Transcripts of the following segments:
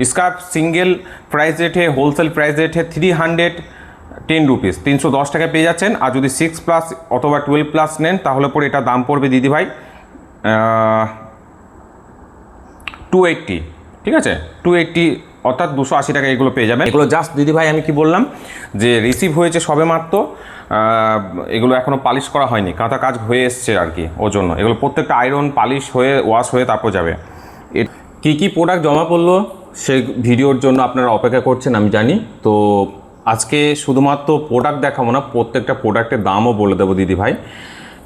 Scarf single price rate है, wholesale price rate है 310 rupees, 310 টাকা পেয়ে যাচ্ছেন। আর যদি 6+ অথবা 12+ নেন তাহলে পরে এটা দাম পড়বে দিদি ভাই 280, ঠিক আছে, 280 অর্থাৎ 280 টাকা এগুলো পেয়ে যাবেন। এগুলো জাস্ট দিদি ভাই আমি কি বললাম যে রিসিভ হয়েছে সবে মাত্র, এগুলো এখনও পালিশ করা হয়নি, কাঁথা কাজ হয়ে এসছে আর কি, ওর জন্য এগুলো প্রত্যেকটা আয়রন পালিশ হয়ে ওয়াশ হয়ে তারপর যাবে। কী কী প্রোডাক্ট জমা পড়লো সেই ভিডিওর জন্য আপনারা অপেক্ষা করছেন আমি জানি। তো আজকে শুধুমাত্র প্রোডাক্ট দেখাবো না, প্রত্যেকটা প্রোডাক্টের দামও বলে দেবো দিদি ভাই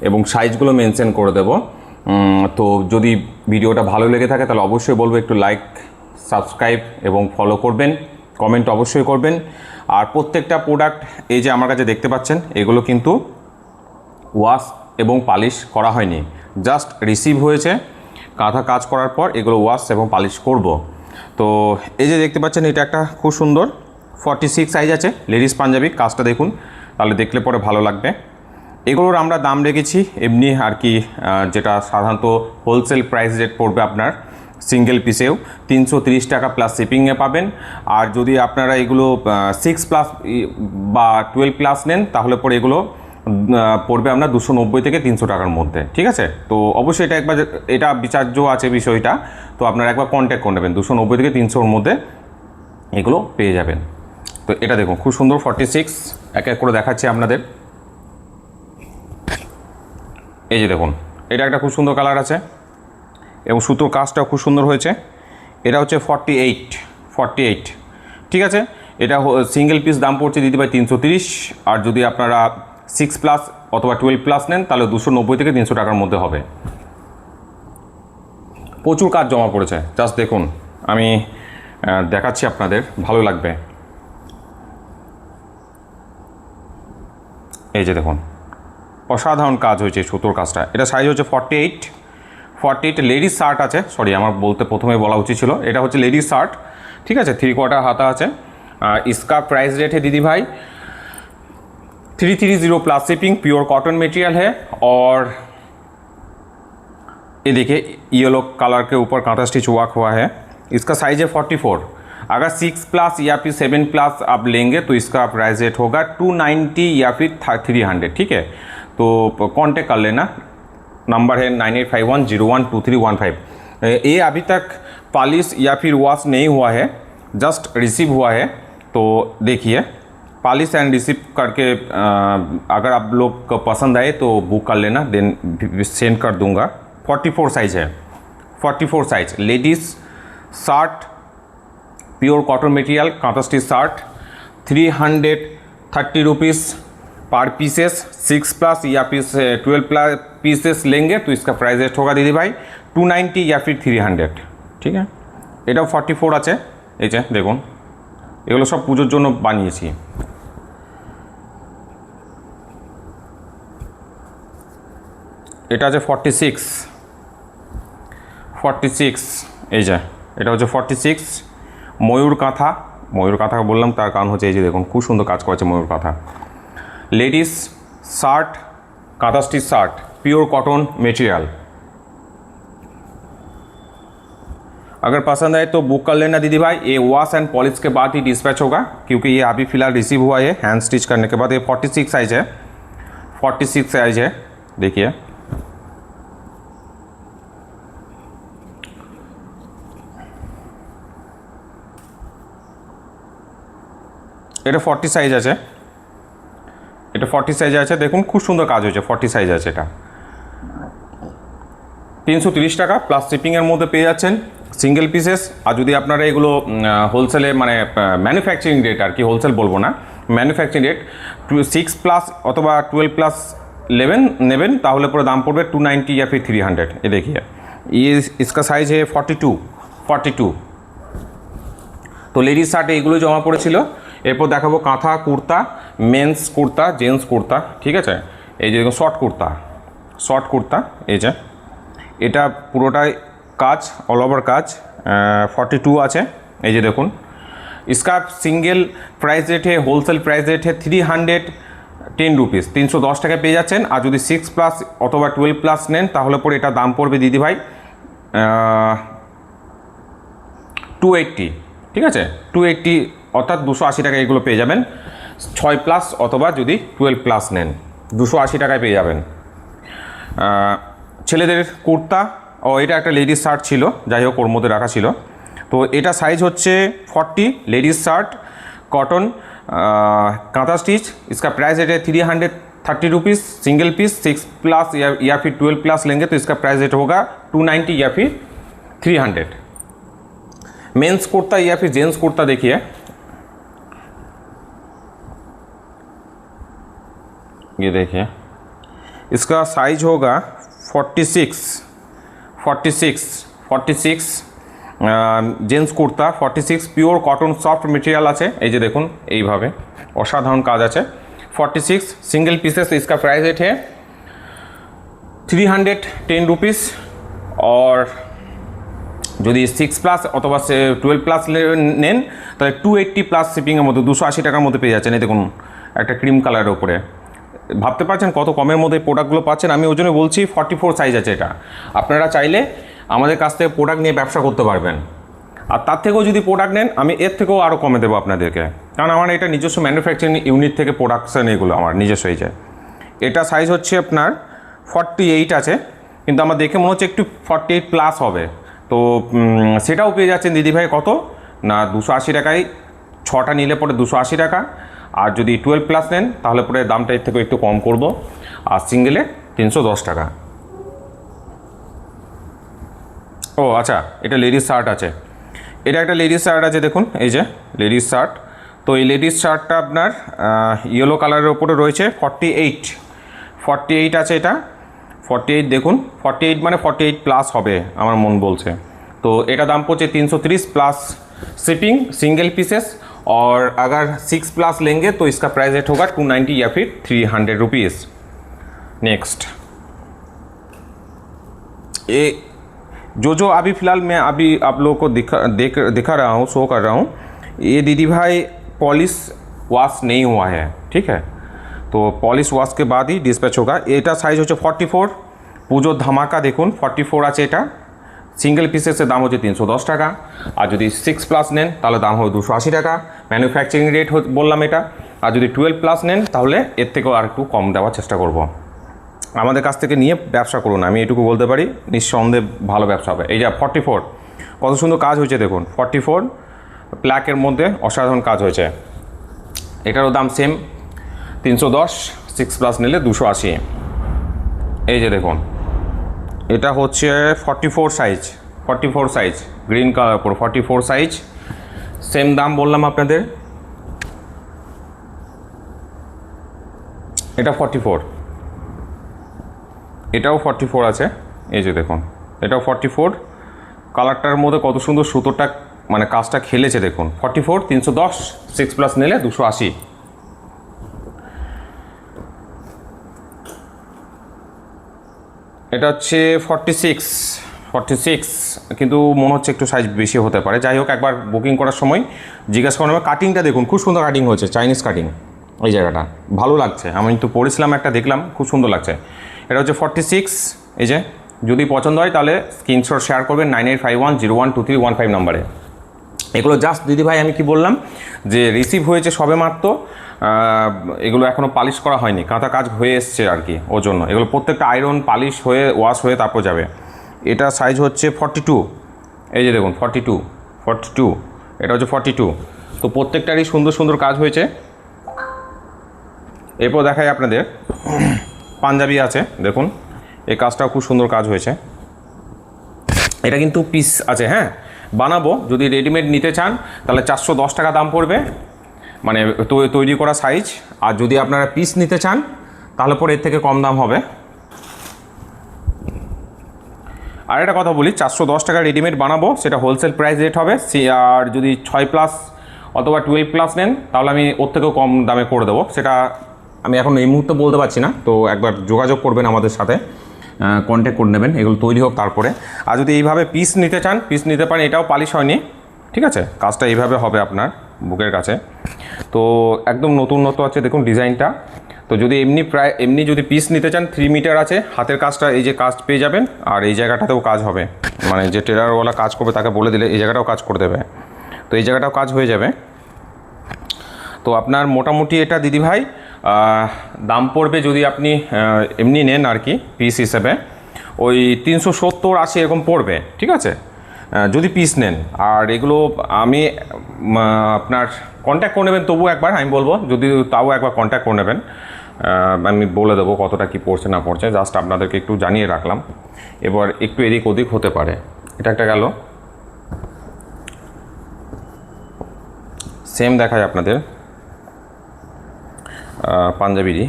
এবং সাইজগুলো মেনশন করে দেবো। তো যদি ভিডিওটা ভালো লেগে থাকে তাহলে অবশ্যই বলবো একটু লাইক, সাবস্ক্রাইব এবং ফলো করবেন, কমেন্ট অবশ্যই করবেন। আর প্রত্যেকটা প্রোডাক্ট এই যে আমার কাছে দেখতে পাচ্ছেন এগুলো কিন্তু ওয়াশ এবং পালিশ করা হয়নি, জাস্ট রিসিভ হয়েছে। কাঁথা কাজ করার পর এগুলো ওয়াশ এবং পালিশ করব। তো এই যে দেখতে পাচ্ছেন এটা একটা খুব সুন্দর 46 সাইজ আছে লেডিস পাঞ্জাবি, কাজটা দেখুন তাহলে দেখলে পরে ভালো লাগবে। এগুলোর আমরা দাম রেখেছি এমনি আর কি, যেটা সাধারণত হোলসেল প্রাইস রেট পড়বে আপনার সিঙ্গেল পিসেও 330 টাকা প্লাস শিপিংয়ে পাবেন। আর যদি আপনারা এগুলো 6+ বা 12+ নেন তাহলে পরে এগুলো পড়বে আপনার 290 থেকে 300 টাকার মধ্যে, ঠিক আছে। তো অবশ্যই এটা একবার এটা বিচার্য আছে বিষয়টা, তো আপনারা একবার কন্ট্যাক্ট করে নেবেন, 290 থেকে 300-র মধ্যে এগুলো পেয়ে যাবেন। তো এটা দেখুন খুব সুন্দর 46, এক এক করে দেখাচ্ছি আপনাদের। এই যে দেখুন এটা একটা খুব সুন্দর কালার আছে এবং সুতোর কাজটাও খুব সুন্দর হয়েছে। এটা হচ্ছে 48, ঠিক আছে। এটা সিঙ্গেল পিস দাম পড়ছে দিদি ভাই 330, আর যদি আপনারা 6+ অথবা 12+ নেন তাহলে 290 থেকে 300 টাকার মধ্যে হবে। প্রচুর কাজ জমা পড়েছে, জাস্ট দেখুন আমি দেখাচ্ছি আপনাদের, ভালো লাগবে। এই যে দেখুন অসাধারণ কাজ হয়েছে সুতোর কাজটা। এটা সাইজ হচ্ছে 48 লেডিস শার্ট আছে, সরি আমার বলতে প্রথমে বলা উচিত ছিল, এটা হচ্ছে লেডিস শার্ট, ঠিক আছে, 3/4 হাতা আছে। इसका प्राइस रेट है दीदी भाई 330 plus shipping, pure cotton material है। और ये देखिए येलो कलर के ऊपर कांटा स्टिच वर्क हुआ है। इसका साइज है 44। अगर 6+ या फिर 7+ आप लेंगे तो इसका प्राइस रेट होगा 290 या फिर 300, ठीक है। तो कांटेक्ट कर लेना, नंबर है 9851012315। ये अभी तक पॉलिश या फिर वॉश नहीं हुआ है, जस्ट रिसीव हुआ है। तो देखिए पॉलिश एंड रिसीव करके अगर आप लोग को पसंद आए तो बुक कर लेना, देन सेंड कर दूंगा। 44 साइज है, 44 size ladies shirt, pure cotton material कांटा स्टिच शर्ट, 330 रुपीज़ पर पीसेस। 6+ या फिर 12+ पीसेस लेंगे तो इसका प्राइस रेट होगा दीदी भाई 290 या फिर 300, ठीक है। এটাও 44 আছে, এই যে দেখুন এগুলো সব পুজোর জন্য বানিয়েছি। এটা আছে 46, এই যে এটা হচ্ছে 46 ময়ূর কাঁথা। ময়ূর কাঁথা বললাম তার কারণ হচ্ছে এই যে দেখুন খুব সুন্দর কাজ করেছে ময়ূর কাঁথা। लेडीज़ शर्ट कांटा stitch shirt, pure cotton material. अगर पसंद आए तो बुक कर लेना दीदी भाई। ये वॉश एंड पॉलिश के बाद ही डिस्पैच होगा क्योंकि ये अभी फ़िलहाल रिसीव हुआ है हैंड स्टिच करने के बाद। ये 46 साइज है, 46 साइज है, देखिए এটা 40 সাইজ আছে, এটা 40 সাইজ আছে, দেখুন খুব সুন্দর কাজ হয়েছে। 40 সাইজ আছে, এটা 330 টাকা প্লাস শিপিংয়ের মধ্যে পেয়ে যাচ্ছেন সিঙ্গেল পিসেস। আর যদি আপনারা এগুলো হোলসেলে মানে ম্যানুফ্যাকচারিং রেট আর কি, হোলসেল বলবো না, ম্যানুফ্যাকচারিং রেট 6+ অথবা 12+ নেবেন তাহলে পুরো দাম পড়বে 290 या फिर 300। ये देखिए ये इसका साइज है 42। তো লেডিস শার্টে এগুলো জমা পড়েছিল। এরপর দেখাবো কাঁথা কুর্তা, মেন্স কুর্তা, জেন্টস কুর্তা, ঠিক আছে। এই যে দেখুন শর্ট কুর্তা, এই যে এটা পুরোটাই কাজ, অল ওভার কাজ, 42 আছে। এই যে দেখুন इसका সিঙ্গেল প্রাইস রেট है, হোলসেল প্রাইস রেট है 310 रुपीज़, 310 টাকা পেয়ে যাচ্ছেন। আর যদি 6+ অথবা 12+ নেন তাহলে পরে এটা দাম পড়বে দিদি ভাই 280, ঠিক আছে, 280 অর্থাৎ 280 টাকা এগুলো পেয়ে যাবেন 6+ অথবা যদি 12+ নেন 280 টাকায় পেয়ে যাবেন। ছেলেদের কুর্তা, ও এটা একটা লেডিস শার্ট ছিল, যাই হোক ওর মধ্যে রাখা ছিল। তো এটা সাইজ হচ্ছে 40, ladies shirt cotton kantha stitch. इसका प्राइस रेट है 330 रुपीज़ सिंगल पीस। 6+ या फिर 12+ लेंगे तो इसका प्राइस रेट होगा 290 या फिर 300। मेंस कुर्ता या फिर जेंट्स कुर्ता देखिए, ये देखिए इसका साइज होगा 46 gents kurta 46 pure cotton soft material আছে। এই যে দেখুন এইভাবে অসাধারণ কাজ আছে। 46 सिंगल पीसेस, इसका प्राइस रेट है 310 रुपीज़। और যদি 6+ অথবা 12+ নেন তাহলে 280+ শিপিংয়ের মধ্যে 280 টাকার মধ্যে পেয়ে যাচ্ছেন। এই দেখুন একটা ক্রিম কালারের উপরে, ভাবতে পারছেন কত কমের মধ্যে প্রোডাক্টগুলো পাচ্ছেন। আমি ওই জন্য বলছি 44 সাইজ আছে এটা। আপনারা চাইলে আমাদের কাছ থেকে প্রোডাক্ট নিয়ে ব্যবসা করতে পারবেন। আর তার থেকেও যদি প্রোডাক্ট নেন আমি এর থেকেও আরও কমে দেবো আপনাদেরকে, কারণ আমার এটা নিজস্ব ম্যানুফ্যাকচারিং ইউনিট থেকে প্রোডাকশান, এগুলো আমার নিজস্ব হয়েছে। এটা সাইজ হচ্ছে আপনার 48 আছে, কিন্তু আমার দেখে মনে হচ্ছে একটু 48+ হবে। তো সেটাও পেয়ে যাচ্ছেন দিদিভাই কত না 280 টাকায়। 6টা নিলে পরে 280 টাকা, আর যদি 12+ নেন তাহলে পরে দামটা এর থেকে একটু কম করব, আর সিঙ্গেলে 310 টাকা। ও আচ্ছা, এটা লেডিস শার্ট আছে, এটা একটা লেডিস শার্ট আছে দেখুন, এই যে লেডিস শার্ট। তো এই লেডিস শার্টটা আপনার ইয়েলো কালারের ওপরে রয়েছে। 48 আছে এটা। 48 দেখুন, 48 মানে 48+ হবে আমার মন বলছে। তো এটা দাম পড়ছে 330+ शिपिंग सिंगल पीसेस। और अगर 6+ लेंगे तो इसका प्राइस रेट होगा 290 या फिर 300 रुपीज़। नेक्स्ट ये जो अभी फ़िलहाल मैं अभी आप लोगों को दिखा रहा हूँ, शो कर रहा हूँ, ये दीदी भाई पॉलिश वॉश नहीं हुआ है, ठीक है। तो पॉलिश वॉश के बाद ही डिस्पैच होगा। एटा साइज हो 44 পুজোর ধামাকা দেখুন 44 আছে এটা। সিঙ্গেল পিসেসের দাম হচ্ছে 310 টাকা, আর যদি 6+ নেন তাহলে দাম হবে 280 টাকা। ম্যানুফ্যাকচারিং রেট বললাম এটা। আর যদি 12+ নেন তাহলে এর থেকেও আর একটু কম দেওয়ার চেষ্টা করব। আমাদের কাছ থেকে নিয়ে ব্যবসা করুন, আমি এটুকু বলতে পারি, নিঃসন্দেহে ভালো ব্যবসা হবে। এই যে 44 কত সুন্দর কাজ হয়েছে দেখুন, 44 ব্ল্যাকের মধ্যে অসাধারণ কাজ হয়েছে। এটারও দাম সেম 310, 6+ নিলে 280। এই যে দেখুন এটা হচ্ছে 44 সাইজ গ্রিন কালার উপর 44 সাইজ, সেম দাম বললাম আপনাদের। এটা 44, এটাও 44 আছে। এই যে দেখুন এটাও 44, কালারটার মধ্যে কত সুন্দর সুতোটা মানে কাজটা খেলেছে দেখুন। 44 310, 6+ নিলে 280। এটা হচ্ছে 46, কিন্তু মনে হচ্ছে একটু সাইজ বেশি হতে পারে। যাই হোক একবার বুকিং করার সময় জিজ্ঞাসা করুন। কাটিংটা দেখুন খুব সুন্দর কাটিং হয়েছে, চাইনিজ কাটিং। এই জায়গাটা ভালো লাগছে, আমি তো পড়েছিলাম একটা, দেখলাম খুব সুন্দর লাগছে। এটা হচ্ছে 46। এই যে যদি পছন্দ হয় তাহলে স্ক্রিনশট শেয়ার করবেন 9851012315 নম্বরে। এগুলো জাস্ট দিদিভাই আমি কি বললাম যে রিসিভ হয়েছে সবে মাত্র, এগুলো এখনও পালিশ করা হয়নি, কাঁথা কাজ হয়ে এসছে আর কি, ওর জন্য এগুলো প্রত্যেকটা আয়রন পালিশ হয়ে ওয়াশ হয়ে তারপর যাবে। এটা সাইজ হচ্ছে 42। এই যে দেখুন 42, এটা হচ্ছে 42। তো প্রত্যেকটারই সুন্দর সুন্দর কাজ হয়েছে। এরপর দেখাই আপনাদের পাঞ্জাবি আছে দেখুন, এই কাজটাও খুব সুন্দর কাজ হয়েছে। এটা কিন্তু পিস আছে, হ্যাঁ বানাবো। যদি রেডিমেড নিতে চান তাহলে 410 টাকা দাম পড়বে, মানে তৈরি করা সাইজ। আর যদি আপনারা পিস নিতে চান তাহলে পরে এর থেকে কম দাম হবে। আর একটা কথা বলি, 410 টাকা রেডিমেড বানাবো, সেটা হোলসেল প্রাইস রেট হবে। আর যদি 6+ অথবা 12+ নেন তাহলে আমি ওর থেকেও কম দামে করে দেবো। সেটা আমি এখন এই মুহূর্তে বলতে পারছি না, তো একবার যোগাযোগ করবেন আমাদের সাথে, কন্ট্যাক্ট করে নেবেন, এগুলো তৈরি হোক তারপরে। আর যদি এইভাবে পিস নিতে চান পিস নিতে পারেন, এটাও পালিশ হয়নি, ঠিক আছে। কাজটা এইভাবে হবে আপনার বুকের কাছে। তো একদম নতুন আছে দেখুন ডিজাইনটা। তো যদি এমনি যদি পিস নিতে চান 3 মিটার আছে, হাতের কাজটা এই যে কাজ পেয়ে যাবেন। আর এই জায়গাটাতেও কাজ হবে, মানে যে টেলারওয়ালা কাজ করবে তাকে বলে দিলে এই জায়গাটাও কাজ করে দেবে। তো এই জায়গাটাও কাজ হয়ে যাবে। তো আপনার মোটামুটি এটা দিদিভাই দাম পড়বে যদি আপনি এমনি নেন আর কি পিস হিসেবে, ওই 370-80 এরকম পড়বে, ঠিক আছে, যদি পিস নেন। আর এগুলো আমি আপনার কন্ট্যাক্ট করে নেবেন, তবু একবার আমি বলবো যদি তাও একবার কন্ট্যাক্ট করে নেবেন, আমি বলে দেবো কতটা কি পড়ছে না পড়ছে, জাস্ট আপনাদেরকে একটু জানিয়ে রাখলাম। এবার একটু এদিক ওদিক হতে পারে। এটা একটা গেল, সেম দেখায় আপনাদের পাঞ্জাবিরই।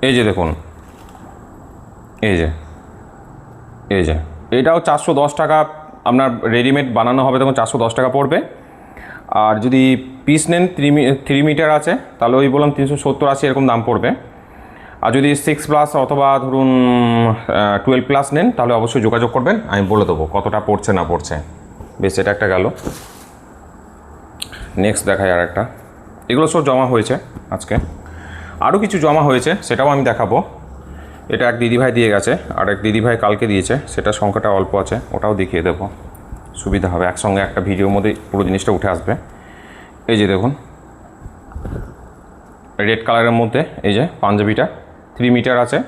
এই যে দেখুন, এই যে এটাও 410 টাকা আপনার রেডিমেড বানানো হবে, তখন 410 টাকা পড়বে। আর যদি পিস নেন 3 মিটার আছে, তাহলে ওই বললাম 370-80 এরকম দাম পড়বে। আর যদি 6+ অথবা ধরুন 12+ নেন, তাহলে অবশ্যই যোগাযোগ করবেন, আমি বলে দেবো কতটা পড়ছে না পড়ছে। বেশ, এটা একটা গেল। নেক্সট দেখাই আর একটা। এগুলো সব জমা হয়েছে আজকে, আরও কিছু জমা হয়েছে, সেটাও আমি দেখাবো। এটা এক দিদিভাই দিয়ে গেছে, আর এক দিদিভাই কালকে দিয়েছে, সেটা সংখ্যাটা অল্প আছে, ওটাও দেখিয়ে দেবো, সুবিধা হবে, একসঙ্গে একটা ভিডিওর মধ্যে পুরো জিনিসটা উঠে আসবে। এই যে দেখুন, রেড কালারের মধ্যে এই যে পাঞ্জাবিটা 3 মিটার আছে।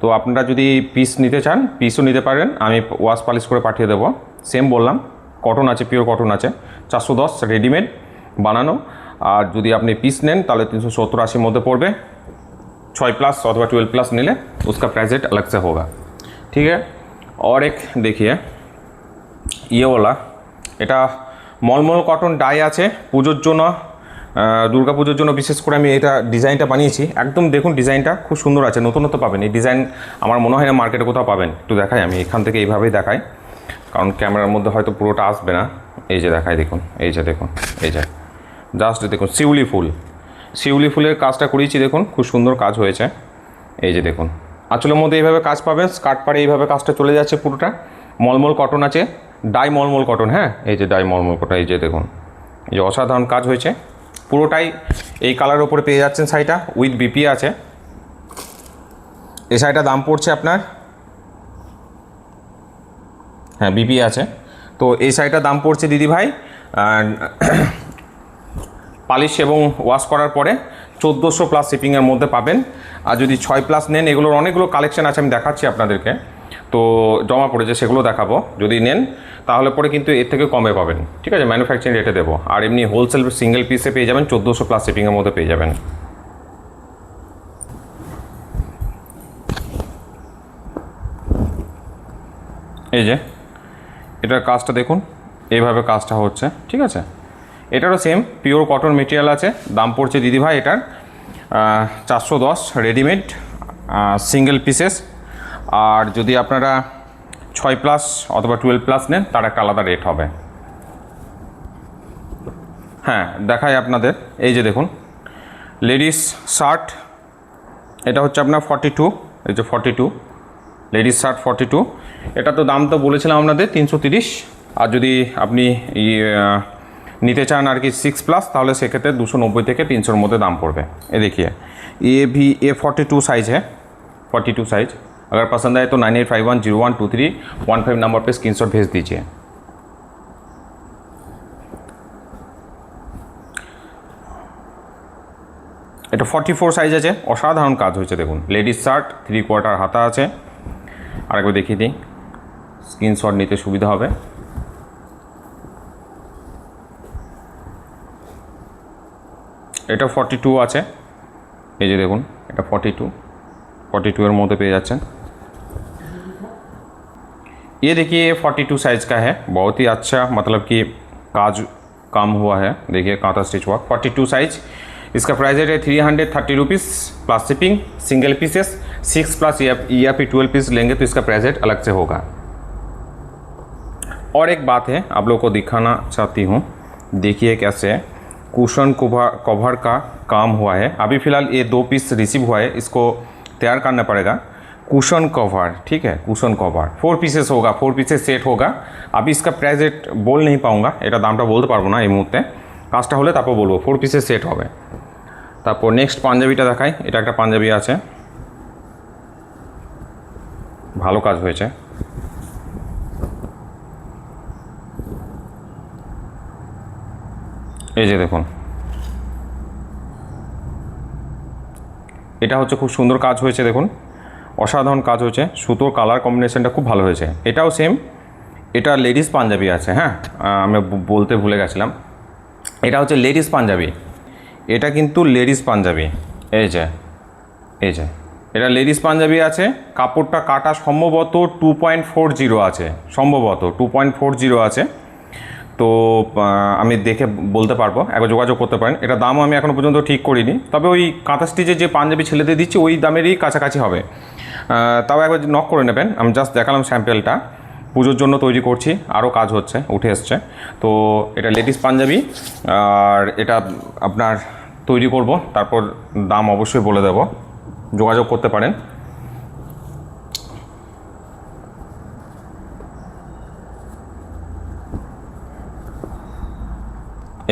তো আপনারা যদি পিস নিতে চান, পিসও নিতে পারেন, আমি ওয়াশ পালিশ করে পাঠিয়ে দেবো। সেম বললাম, কটন আছে, পিওর কটন আছে, 410 রেডিমেড বানানো। আর যদি আপনি পিস নেন তাহলে 370-80 মধ্যে পড়বে। 6+ अथवा 12+ नीले उसका प्राइस रेट अलग से होगा, ठीक है। और एक देखिए ये वाला, এটা মলমল কটন ডাই আছে, পুজোর জন্য, দুর্গা পুজোর জন্য বিশেষ করে আমি এটা ডিজাইনটা বানিয়েছি। একদম দেখুন ডিজাইনটা খুব সুন্দর আছে, নতুনত্ব পাবেন। এই ডিজাইন আমার মনে হয় না মার্কেটে কোথাও পাবেন। একটু দেখাই, আমি এখান থেকে এইভাবেই দেখাই, কারণ ক্যামেরার মধ্যে হয়তো পুরোটা আসবে না। এই যে দেখাই, দেখুন, এই যে দেখুন, এই যে জাস্ট দেখুন শিউলি ফুলের কাজটা করিয়েছি, দেখুন খুব সুন্দর কাজ হয়েছে। এই যে দেখুন, আঁচলের মধ্যে এইভাবে কাজ পাবেন, স্কার্ট পাড়ে এইভাবে কাজটা চলে যাচ্ছে পুরোটা। মলমল কটন আছে, ডাই মলমল কটন, হ্যাঁ, এই যে ডাই মলমল কটন, এই যে দেখুন, এই যে অসাধারণ কাজ হয়েছে পুরোটাই। এই কালারের উপরে পেয়ে যাচ্ছেন শাড়িটা, উইথ বিপি আছে। এই শাড়িটার দাম পড়ছে আপনার, হ্যাঁ বিপি আছে। তো এই শাড়িটার দাম পড়ছে দিদিভাই পালিশ এবং ওয়াশ করার পরে 1400+ শিপিংয়ের মধ্যে পাবেন। আর যদি 6+ নেন, এগুলোর অনেকগুলো কালেকশন আছে, আমি দেখাচ্ছি আপনাদেরকে। তো জমা পড়েছে, সেগুলো দেখাবো। যদি নেন তাহলে পরে কিন্তু এর থেকে কমে পাবেন, ঠিক আছে, ম্যানুফ্যাকচারিং রেটে দেবো। আর এমনি হোলসেল সিঙ্গেল পিসে পেয়ে যাবেন 1400+ শিপিংয়ের মধ্যে পেয়ে যাবেন। এই যে এটার কাজটা দেখুন, এইভাবে কাজটা হচ্ছে, ঠিক আছে। এটারও সেম পিওর কটন মেটেরিয়াল আছে, দাম পড়ছে দিদিভাই এটার 410 রেডিমেড সিঙ্গেল পিসেস। আর যদি আপনারা 6+ অথবা 12+ নেন, তার একটা আলাদা রেট হবে। হ্যাঁ দেখাই আপনাদের, এই যে দেখুন লেডিস শার্ট, এটা হচ্ছে আপনার 42, এই যে 42 লেডিস শার্ট 42। এটা তো দাম তো বলেছিলাম আপনাদের 330। আর যদি আপনি নিতে চান আর কি 6+, তাহলে সেক্ষেত্রে 290 থেকে 300-র মধ্যে দাম পড়বে। ये देखिए ये भी ये 42 साइज़ है, 42 साइज़। अगर पसंद आए तो 9851012315 नंबर पे स्क्रीनशॉट भेज दीजिए। এটা 44 সাইজ আছে, অসাধারণ কাজ হয়েছে দেখুন। লেডিস শার্ট 3/4 হাতা আছে। আরেকবার দেখিয়ে দিই, স্ক্রিনশট নিতে সুবিধা হবে। এটা 42 আছে, এই যে দেখুন, এটা 42 এর মধ্যে পেয়ে যাচ্ছেন। ये देखिए 42 साइज़ का है, बहुत ही अच्छा, मतलब कि काज काम हुआ है। देखिए कांता स्टिच हुआ, 42 साइज। इसका प्राइस है 330 rupees plus shipping. Single pieces 6+ या फिर 12 पीस लेंगे तो इसका प्राइस रेट अलग से होगा। और एक बात है, आप लोगों को दिखाना चाहती हूँ, देखिए कैसे कुशन कवर का काम हुआ है। अभी फ़िलहाल ये 2 पीस रिसीव हुआ है, इसको तैयार करना पड़ेगा। कुशन कवर, ठीक है, कुशन कवर 4 पीसेस होगा, 4 पीसेस सेट होगा। अभी इसका प्राइस रेट बोल नहीं पाऊँगा, এটা দামটা বলতে পারবো না এই মুহূর্তে, কাজটা হলে তারপর বলবো। 4 পিসেস সেট হবে। তারপর নেক্সট পাঞ্জাবিটা দেখাই, এটা একটা পাঞ্জাবি আছে, ভালো কাজ হয়েছে। এই যে দেখুন, এটা হচ্ছে খুব সুন্দর কাজ হয়েছে, দেখুন অসাধারণ কাজ হয়েছে, সুতোর কালার কম্বিনেশনটা খুব ভালো হয়েছে। এটাও সেম, এটা লেডিস পাঞ্জাবি আছে। হ্যাঁ, আমি বলতে ভুলে গেছিলাম, এটা হচ্ছে লেডিস পাঞ্জাবি, এটা কিন্তু লেডিস পাঞ্জাবি। এই যে এটা লেডিস পাঞ্জাবি আছে, কাপড়টা কাটা সম্ভবত 2.40 আছে, সম্ভবত 2.40 আছে। তো আমি দেখে বলতে পারবো, একবার যোগাযোগ করতে পারেন। এটা দামও আমি এখনও পর্যন্ত ঠিক করিনি, তবে ওই কাঁথা স্টিচে যে পাঞ্জাবি ছেলেদের দিচ্ছি ওই দামেরই কাছাকাছি হবে। তাও একবার নক করে নেবেন, আমি জাস্ট দেখালাম স্যাম্পেলটা। পুজোর জন্য তৈরি করছি, আরও কাজ হচ্ছে, উঠে এসছে। তো এটা লেডিস পাঞ্জাবি, আর এটা আপনার তৈরি করব, তারপর দাম অবশ্যই বলে দেব, যোগাযোগ করতে পারেন।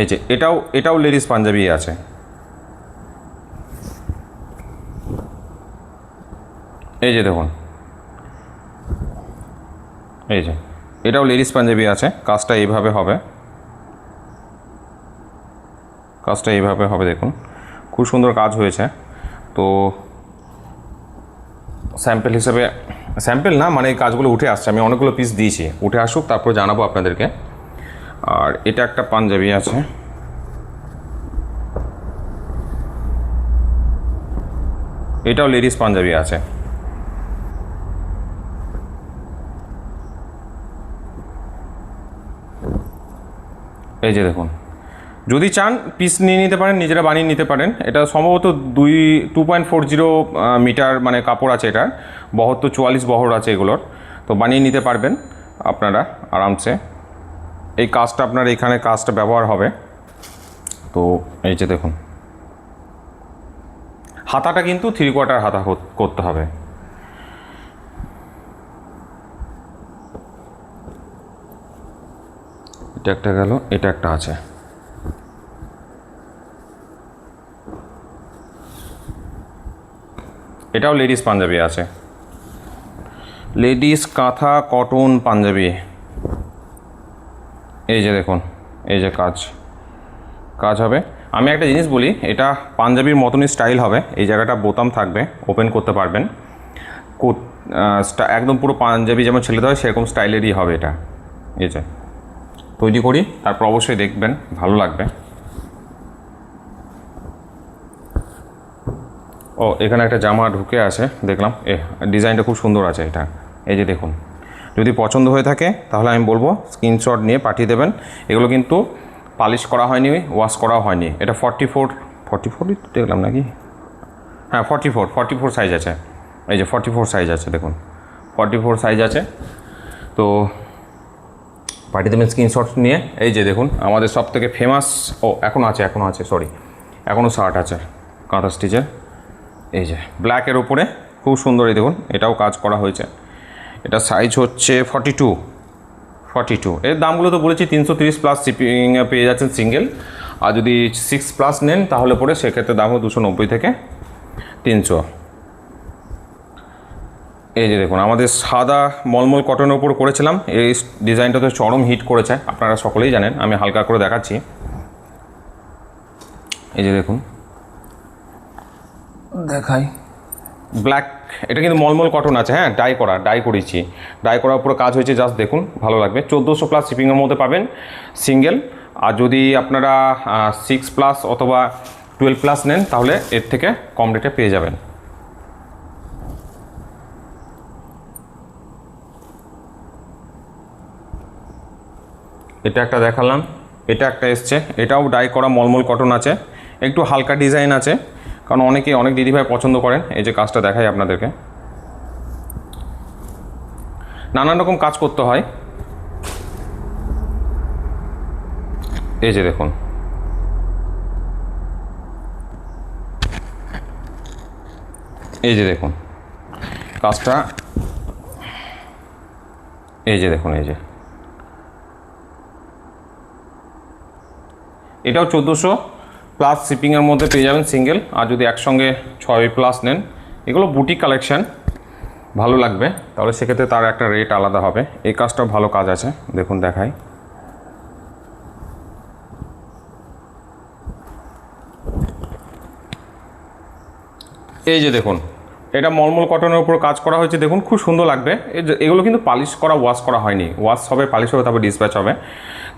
এই যে এটাও লেডিস পাঞ্জাবি আছে। এই যে দেখুন, এই যে এটাও লেডিস পাঞ্জাবি আছে। কাজটা এইভাবে হবে, দেখুন খুব সুন্দর কাজ হয়েছে। তো স্যাম্পেল না, মানে এই কাজগুলো উঠে আসছে, আমি অনেকগুলো পিস দিয়েছি, উঠে আসুক তারপর জানাবো আপনাদেরকে। আর এটা একটা পাঞ্জাবি আছে, এটাও লেডিস পাঞ্জাবি আছে। এই যে দেখুন, যদি চান পিস নিয়ে নিতে পারেন, নিজেরা বানিয়ে নিতে পারেন। এটা সম্ভবত 2.40 মিটার মানে কাপড় আছে, এটার বহর তো 44 বহর আছে এগুলোর। তো বানিয়ে নিতে পারবেন আপনারা আরামসে। এই কাজটা আপনার এখানে কাজটা ব্যবহার হবে। তো এই যে দেখুন, হাতাটা কিন্তু 3/4 হাতা করতে হবে। এটা একটা গেল, এটা একটা আছে। এটাও লেডিস পাঞ্জাবি আছে, লেডিস কাঁথা কটন পাঞ্জাবি। এই যে দেখুন, এই যে কাজ হবে। আমি একটা জিনিস বলি, এটা পাঞ্জাবির মতনই স্টাইল হবে। এই জায়গাটা বোতাম থাকবে, ওপেন করতে পারবেন। একদম পুরো পাঞ্জাবি যেমন ছেলেদের হয় সেরকম স্টাইলেরই হবে এটা। এই যে তৈরি করি, তারপর অবশ্যই দেখবেন, ভালো লাগবে। ও, এখানে একটা জামা ঢুকে আছে দেখলাম, ডিজাইনটা খুব সুন্দর আছে এটা। এই যে দেখুন, যদি পছন্দ হয়ে থাকে তাহলে আমি বলবো স্ক্রিনশট নিয়ে পাঠিয়ে দেবেন। এগুলো কিন্তু পালিশ করা হয়নি, ওয়াশ করাও হয়নি। এটা 44 দেখলাম নাকি, হ্যাঁ 44 সাইজ আছে। এই যে 44 সাইজ আছে, দেখুন 44 সাইজ আছে। তো পাঠিয়ে দেবেন স্ক্রিনশট নিয়ে। এই যে দেখুন, আমাদের সব থেকে ফেমাস, এখনও আছে সরি, এখনও শার্ট আছে কাঁথা স্টিচের। এই যে ব্ল্যাকের ওপরে খুব সুন্দর, এই দেখুন এটাও কাজ করা হয়েছে। এটা সাইজ হচ্ছে 42। এর দামগুলো তো বলেছি 330 প্লাস শিপিং পেয়ে যাচ্ছেন সিঙ্গেল। আর যদি 6+ নেন তাহলে পরে সেক্ষেত্রে দাম হবে 290 থেকে 300। এই যে দেখুন, আমাদের সাদা মলমল কটনের উপর করেছিলাম। এই ডিজাইনটা তো চরম হিট করেছে, আপনারা সকলেই জানেন। আমি হালকা করে দেখাচ্ছি। এই যে দেখুন, দেখাই, ব্ল্যাক, এটা কিন্তু মলমল কটন আছে। হ্যাঁ, ডাই করেছি, ডাই করার উপরে কাজ হয়েছে, জাস্ট দেখুন ভালো লাগবে। 1400 প্লাস শিপিংয়ের মধ্যে পাবেন সিঙ্গেল। আর যদি আপনারা 6+ অথবা 12+ নেন তাহলে এর থেকে কম রেটে পেয়ে যাবেন। এটা একটা দেখালাম, এটা একটা এসছে, এটাও ডাই করা মলমল কটন আছে, একটু হালকা ডিজাইন আছে, কারণ অনেক দিদিভাই পছন্দ করেন। এই যে কাজটা দেখাই আপনাদেরকে, নানান রকম কাজ করতে হয়। এই যে দেখুন, এই যে দেখুন কাজটা, এই যে দেখুন, এই যে এটাও 1400 প্লাস শিপিংয়ের মধ্যে পেয়ে যাবেন সিঙ্গেল। আর যদি একসঙ্গে 6+ নেন, এগুলো বুটিক কালেকশান, ভালো লাগবে, তাহলে সেক্ষেত্রে তার একটা রেট আলাদা হবে। এই কাজটাও ভালো কাজ আছে, দেখুন দেখাই। এই যে দেখুন, এটা মলমল কটনের উপর কাজ করা হয়েছে, দেখুন খুব সুন্দর লাগবে। এগুলো কিন্তু পালিশ করা, ওয়াশ করা হয়নি, ওয়াশ হবে, পালিশ হবে, তারপর ডিসপ্যাচ হবে।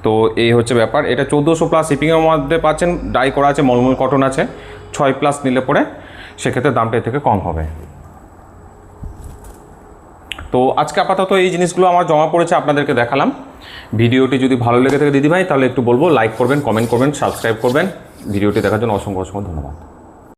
তো এই হচ্ছে ব্যাপার। এটা 1400 প্লাস শিপিংয়ের মধ্যে পাচ্ছেন, ডাই করা আছে, মলমল কটন আছে। 6+ নিলে পরে সেক্ষেত্রে দামটা এর থেকে কম হবে। তো আজকে আপাতত এই জিনিসগুলো আমার জমা পড়েছে, আপনাদেরকে দেখালাম। ভিডিওটি যদি ভালো লেগে থাকে দিদিভাই, তাহলে একটু বলবো লাইক করবেন, কমেন্ট করবেন, সাবস্ক্রাইব করবেন। ভিডিওটি দেখার জন্য অসংখ্য অসংখ্য ধন্যবাদ।